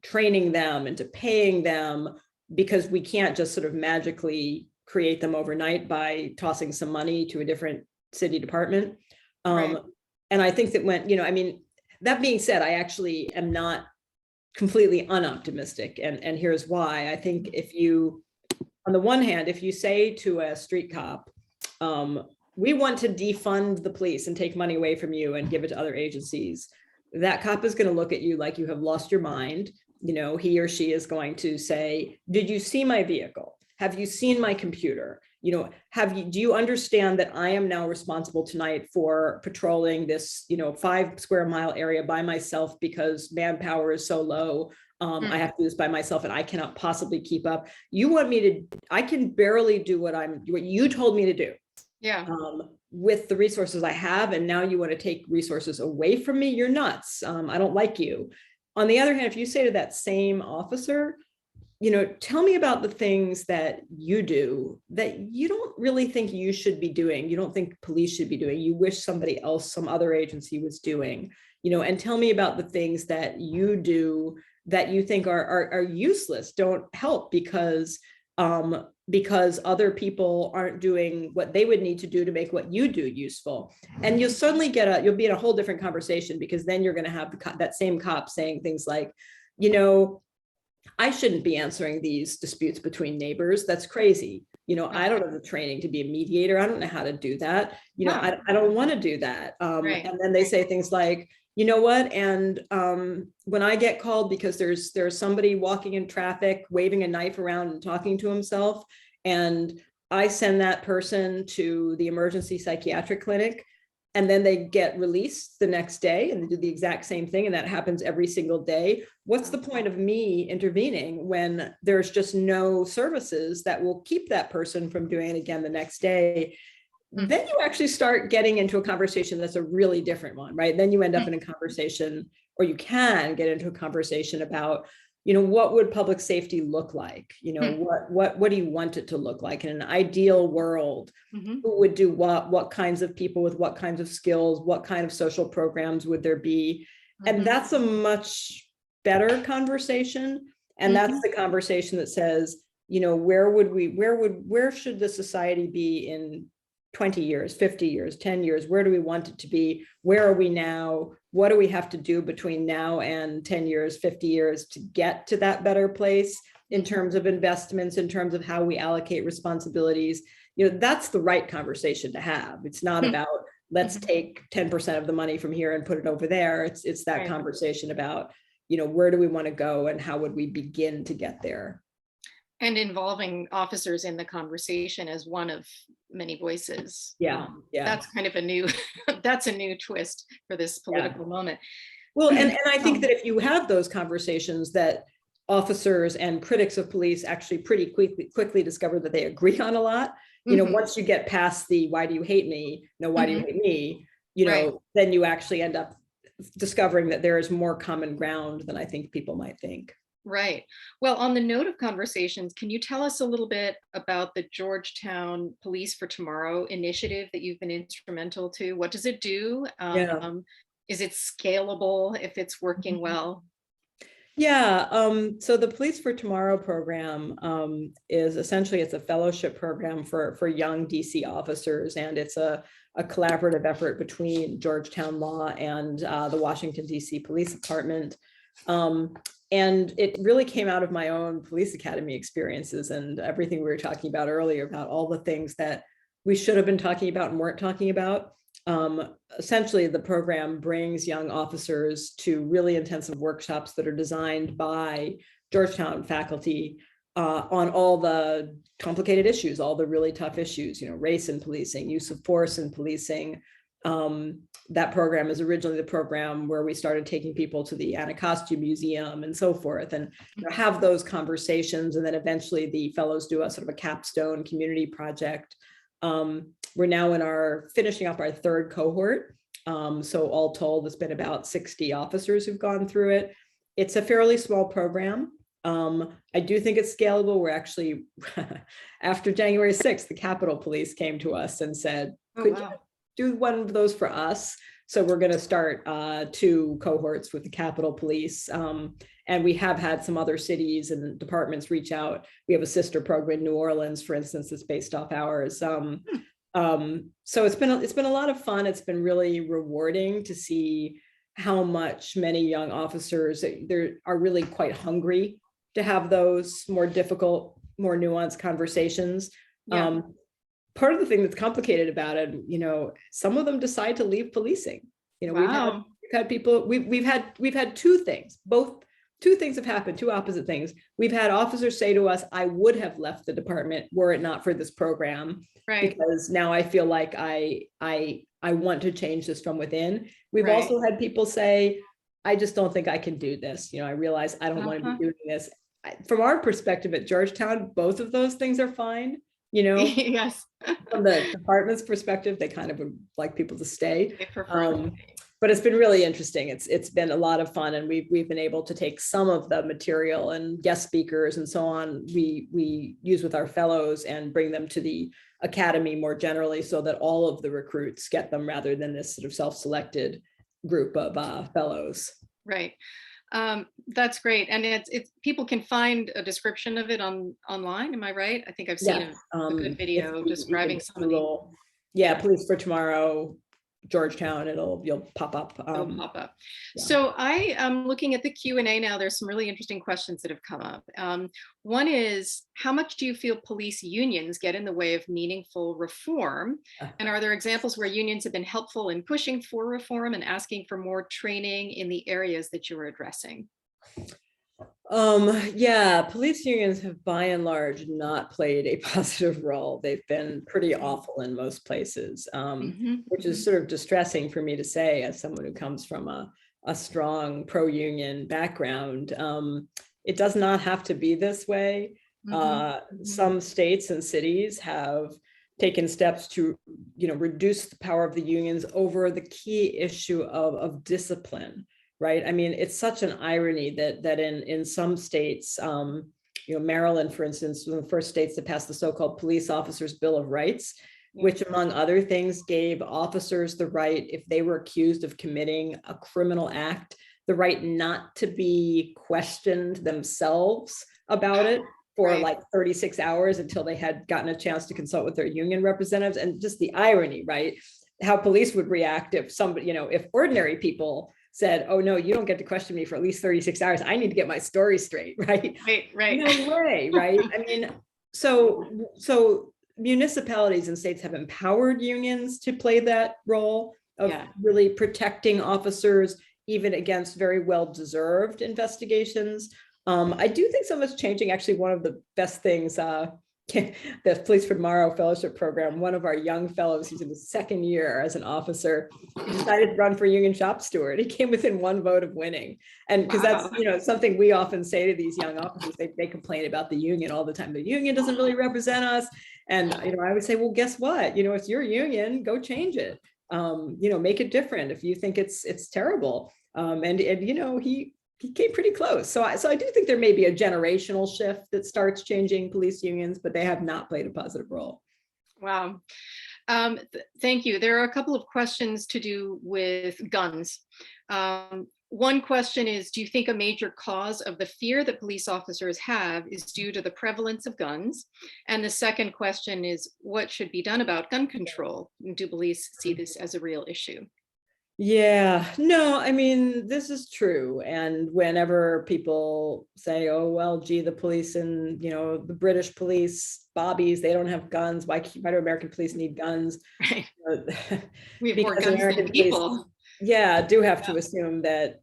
training them, into paying them, because we can't just sort of magically create them overnight by tossing some money to a different city department. Right. And I think that that being said, I actually am not completely unoptimistic. And here's why. I think on the one hand, if you say to a street cop, we want to defund the police and take money away from you and give it to other agencies, that cop is going to look at you like you have lost your mind. He or she is going to say, did you see my vehicle? Have you seen my computer? Do you understand that I am now responsible tonight for patrolling this, 5 square mile area by myself because manpower is so low. I have to do this by myself and I cannot possibly keep up. You want me I can barely do what you told me to do. Yeah. With the resources I have, and now you want to take resources away from me. You're nuts. I don't like you. On the other hand, if you say to that same officer, tell me about the things that you do that you don't really think you should be doing. You don't think police should be doing. You wish somebody else, some other agency was doing, and tell me about the things that you do that you think are useless, don't help because other people aren't doing what they would need to do to make what you do useful. And you'll suddenly you'll be in a whole different conversation, because then you're going to have that same cop saying things like, I shouldn't be answering these disputes between neighbors. That's crazy. I don't have the training to be a mediator. I don't know how to do that. I don't want to do that. Right. And then they say things like, you know what? And when I get called because there's somebody walking in traffic, waving a knife around and talking to himself, and I send that person to the emergency psychiatric clinic, and then they get released the next day and they do the exact same thing, and that happens every single day. What's the point of me intervening when there's just no services that will keep that person from doing it again the next day? Then you actually start getting into a conversation that's a really different one, right? Then you end up in a conversation, or you can get into a conversation about, what would public safety look like? What do you want it to look like in an ideal world? Who would do what kinds of people with what kinds of skills, what kind of social programs would there be? And that's a much better conversation. And that's the conversation that says, where should the society be in 20 years, 50 years, 10 years? Where do we want it to be? Where are we now? What do we have to do between now and 10 years, 50 years to get to that better place in terms of investments, in terms of how we allocate responsibilities? That's the right conversation to have. It's not about, let's take 10% of the money from here and put it over there. It's that conversation about, where do we want to go and how would we begin to get there? And involving officers in the conversation as one of many voices. Yeah. That's kind of a new twist for this political moment. Well, and I think that if you have those conversations, that officers and critics of police actually pretty quickly discover that they agree on a lot. Once you get past the why do you hate me? No, why do you hate me? Then you actually end up discovering that there is more common ground than I think people might think. Right. Well, on the note of conversations, can you tell us a little bit about the Georgetown Police for Tomorrow initiative that you've been instrumental to? What does it do? Is it scalable if it's working well? Yeah. So the Police for Tomorrow program is essentially, it's a fellowship program for young DC officers, and it's a collaborative effort between Georgetown Law and the Washington DC Police Department. And it really came out of my own police academy experiences and everything we were talking about earlier about all the things that we should have been talking about and weren't talking about. essentially the program brings young officers to really intensive workshops that are designed by Georgetown faculty on all the complicated issues, all the really tough issues, race in policing, use of force in policing. That program is originally the program where we started taking people to the Anacostia Museum and so forth, and have those conversations. And then eventually the fellows do a sort of a capstone community project. We're now finishing up our third cohort. So all told, it's been about 60 officers who've gone through it. It's a fairly small program. I do think it's scalable. We're actually, after January 6th, the Capitol Police came to us and said, could you do one of those for us? So we're going to start 2 cohorts with the Capitol Police. And we have had some other cities and departments reach out. We have a sister program in New Orleans, for instance, that's based off ours. So it's been a lot of fun. It's been really rewarding to see how much many young officers are really quite hungry to have those more difficult, more nuanced conversations. Yeah. Part of the thing that's complicated about it, some of them decide to leave policing. Wow. We've had people. We've had 2 things. Two things have happened. 2 opposite things. We've had officers say to us, "I would have left the department were it not for this program, Right. because now I feel like I want to change this from within." We've Right. also had people say, "I just don't think I can do this. I realize I don't want to be doing this." From our perspective at Georgetown, both of those things are fine. Yes. From the department's perspective, they kind of would like people to stay. They prefer. But it's been really interesting. It's been a lot of fun, and we've been able to take some of the material and guest speakers and so on we use with our fellows and bring them to the academy more generally, so that all of the recruits get them rather than this sort of self-selected group of fellows. Right. That's great. And it's people can find a description of it online. Am I right? I think I've seen a good video describing some of the. Yeah, Police for Tomorrow, Georgetown, you'll pop up. It'll pop up. Yeah. So I am looking at the Q&A now. There's some really interesting questions that have come up. One is, how much do you feel police unions get in the way of meaningful reform? And are there examples where unions have been helpful in pushing for reform and asking for more training in the areas that you were addressing? Yeah, police unions have by and large not played a positive role. They've been pretty awful in most places, which is sort of distressing for me to say as someone who comes from a strong pro-union background. It does not have to be this way. Some states and cities have taken steps to, reduce the power of the unions over the key issue of discipline. Right. I mean, it's such an irony that in some states, Maryland, for instance, was one of the first states to pass the so-called Police Officers Bill of Rights, which, among other things, gave officers the right, if they were accused of committing a criminal act, the right not to be questioned themselves about it for like 36 hours until they had gotten a chance to consult with their union representatives. And just the irony, right? How police would react if somebody, if ordinary people said, "Oh no, you don't get to question me for at least 36 hours. I need to get my story straight," right? Right. No way, right? I mean, so municipalities and states have empowered unions to play that role of really protecting officers, even against very well-deserved investigations. I do think so much changing. Actually, one of the best things, the Police for Tomorrow Fellowship Program, one of our young fellows, who's in his 2nd year as an officer, decided to run for union shop steward. He came within 1 vote of winning. And because that's, something we often say to these young officers, they complain about the union all the time. The union doesn't really represent us. And, I would say, well, guess what? It's your union, go change it. Make it different if you think it's terrible. And he came pretty close. So I do think there may be a generational shift that starts changing police unions, but they have not played a positive role. Wow. Thank you. There are a couple of questions to do with guns. One question is, do you think a major cause of the fear that police officers have is due to the prevalence of guns? And the second question is, what should be done about gun control? Do police see this as a real issue? Yeah, no, I mean, this is true. And whenever people say, oh, well, gee, the police and, the British police, bobbies, they don't have guns. Why do American police need guns? Right. Uh, We have more Because guns than American police, people. do have to assume that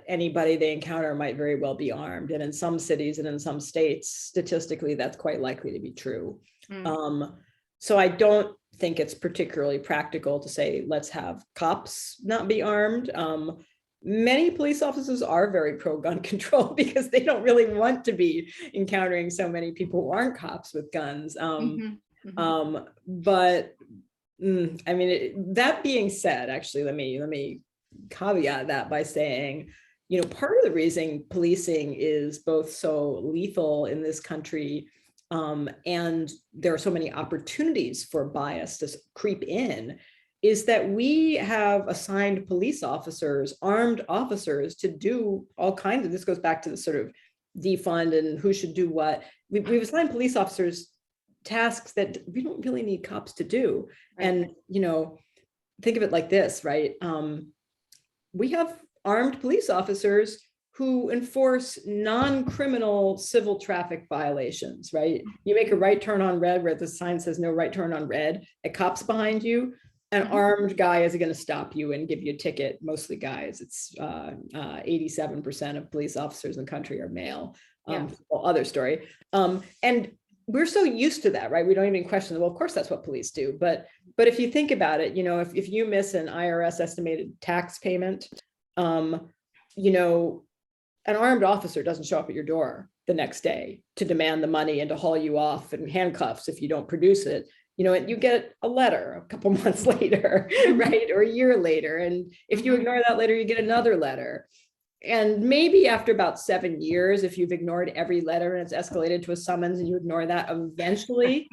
anybody they encounter might very well be armed. And in some cities and in some states, statistically, that's quite likely to be true. Mm. So I don't think it's particularly practical to say, let's have cops not be armed. Many police officers are very pro-gun control because they don't really want to be encountering so many people who aren't cops with guns. But I mean, that being said, actually, let me caveat that by saying, part of the reason policing is both so lethal in this country, and there are so many opportunities for bias to creep in, is that we have assigned police officers, armed officers, to do all kinds of, this goes back to the sort of defund and who should do what. We've assigned police officers tasks that we don't really need cops to do. Right. And, think of it like this, right? We have armed police officers who enforce non-criminal civil traffic violations, right? You make a right turn on red where the sign says no right turn on red, a cop's behind you, an armed guy is going to stop you and give you a ticket, mostly guys. It's 87% of police officers in the country are male. Well, other story. And we're so used to that, right? We don't even question, well, of course that's what police do. But if you think about it, if you miss an IRS estimated tax payment, an armed officer doesn't show up at your door the next day to demand the money and to haul you off in handcuffs if you don't produce it. You get a letter a couple months later, right? Or a year later. And if you ignore that letter, you get another letter. And maybe after about 7 years, if you've ignored every letter and it's escalated to a summons and you ignore that, eventually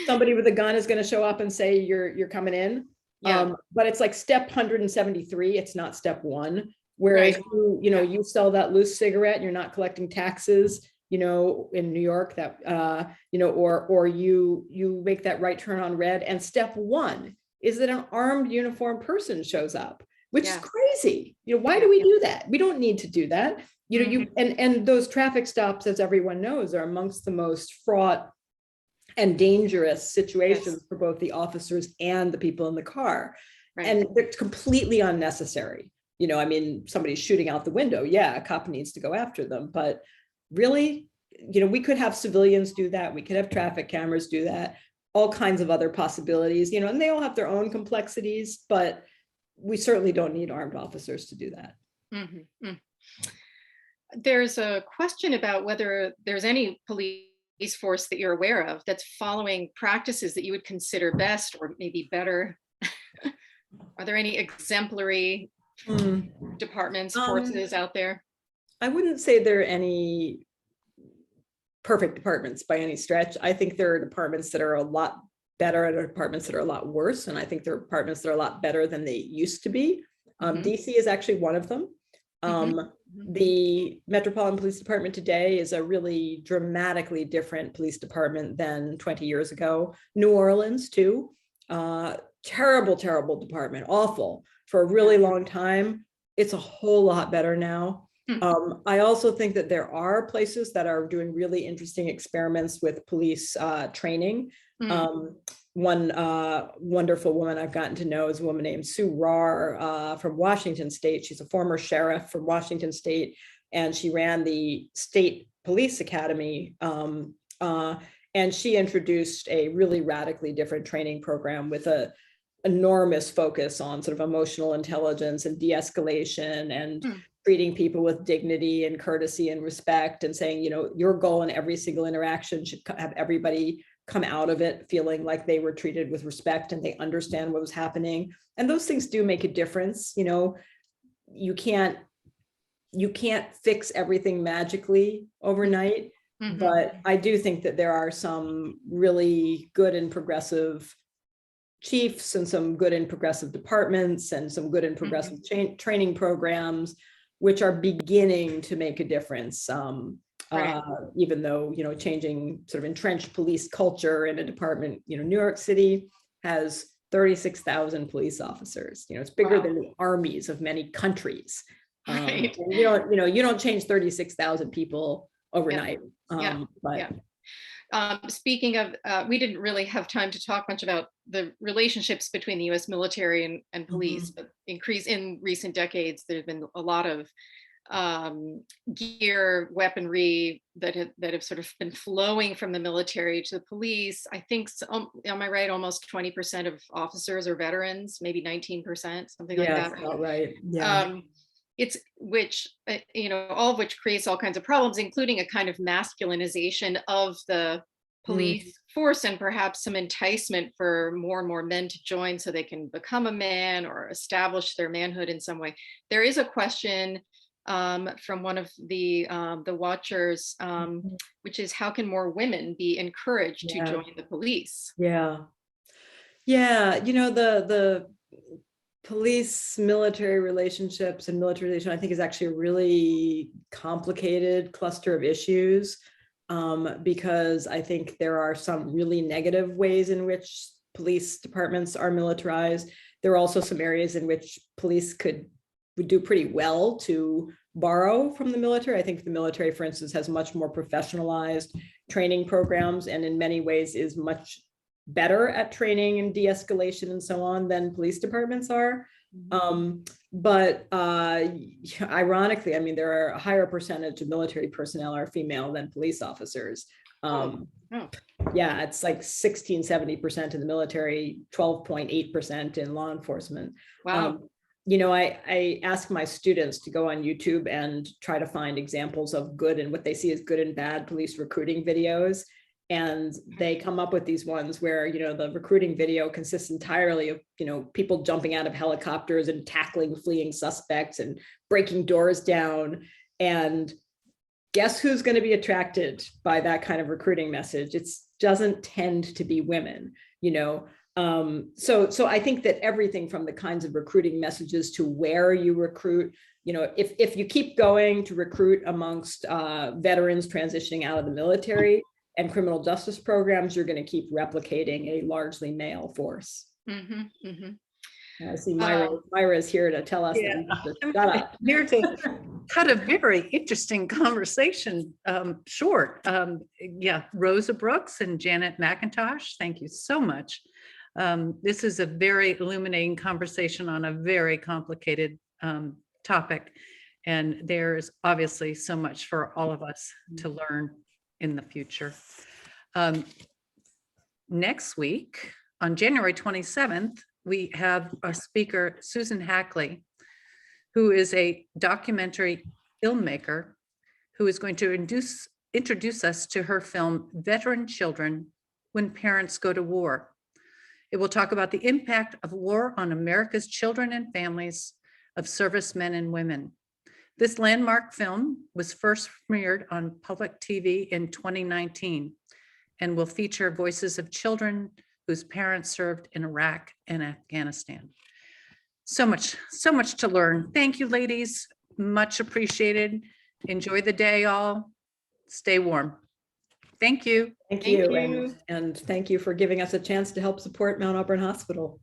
somebody with a gun is going to show up and say, you're coming in. Yeah. But it's like step 173. It's not step 1. Whereas Right. you sell that loose cigarette, you're not collecting taxes, in New York, that or you make that right turn on red, and step 1 is that an armed uniformed person shows up, which is crazy. Why do we do that? We don't need to do that. And those traffic stops, as everyone knows, are amongst the most fraught and dangerous situations for both the officers and the people in the car. Right. And they're completely unnecessary. Somebody's shooting out the window. Yeah, a cop needs to go after them. But really, we could have civilians do that. We could have traffic cameras do that. All kinds of other possibilities, and they all have their own complexities, but we certainly don't need armed officers to do that. Mm-hmm. There's a question about whether there's any police force that you're aware of that's following practices that you would consider best or maybe better. Are there any exemplary departments, forces out there? I wouldn't say there are any perfect departments by any stretch. I think there are departments that are a lot better and departments that are a lot worse. And I think there are departments that are a lot better than they used to be. DC is actually one of them. The Metropolitan Police Department today is a really dramatically different police department than 20 years ago. New Orleans too. Terrible, terrible department, awful for a really long time. It's a whole lot better now. I also think that there are places that are doing really interesting experiments with police training. One wonderful woman I've gotten to know is a woman named Sue Rahr from Washington State. She's a former sheriff from Washington State, and she ran the State Police Academy. And she introduced a really radically different training program with a enormous focus on sort of emotional intelligence and de-escalation and treating people with dignity and courtesy and respect, and saying, your goal in every single interaction should have everybody come out of it feeling like they were treated with respect and they understand what was happening. And those things do make a difference. You can't fix everything magically overnight, but I do think that there are some really good and progressive chiefs and some good and progressive departments and some good and progressive training programs, which are beginning to make a difference. Even though, changing sort of entrenched police culture in a department, New York City has 36,000 police officers. You know, it's bigger Wow. than the armies of many countries. Right. And you don't change 36,000 people overnight. Yeah. But Yeah. Speaking of, we didn't really have time to talk much about the relationships between the U.S. military and police, but in recent decades, there's been a lot of gear, weaponry that have sort of been flowing from the military to the police. I think, am I right? Almost 20% of officers are veterans, maybe 19%, something like that. about right. Yeah. It's which, all of which creates all kinds of problems, including a kind of masculinization of the police force, and perhaps some enticement for more and more men to join so they can become a man or establish their manhood in some way. There is a question from one of the watchers, which is, how can more women be encouraged to join the police? Yeah. The police military relationships and military relation, I think, is actually a really complicated cluster of issues, because I think there are some really negative ways in which police departments are militarized. There are also some areas in which police would do pretty well to borrow from the military. I think the military, for instance, has much more professionalized training programs, and in many ways is much better at training and de-escalation and so on than police departments are. But ironically, I mean, there are a higher percentage of military personnel are female than police officers. Yeah, it's like 16-70% in the military, 12.8% in law enforcement. Wow. I ask my students to go on YouTube and try to find examples of good and what they see as good and bad police recruiting videos. And they come up with these ones where, the recruiting video consists entirely of, people jumping out of helicopters and tackling fleeing suspects and breaking doors down. And guess who's going to be attracted by that kind of recruiting message? It doesn't tend to be women, So I think that everything from the kinds of recruiting messages to where you recruit, if you keep going to recruit amongst veterans transitioning out of the military and criminal justice programs, you're going to keep replicating a largely male force. I see Myra is here to tell us that we have to shut up. Here to cut a very interesting conversation short. Rosa Brooks and Janet McIntosh, thank you so much. This is a very illuminating conversation on a very complicated topic, and there's obviously so much for all of us to learn in the future. Next week, on January 27th, we have a speaker, Susan Hackley, who is a documentary filmmaker who is going to introduce us to her film, Veteran Children, When Parents Go to War. It will talk about the impact of war on America's children and families of servicemen and women. This landmark film was first premiered on public TV in 2019 and will feature voices of children whose parents served in Iraq and Afghanistan. So much to learn. Thank you, ladies. Much appreciated. Enjoy the day, all. Stay warm. Thank you. Thank you. And thank you for giving us a chance to help support Mount Auburn Hospital.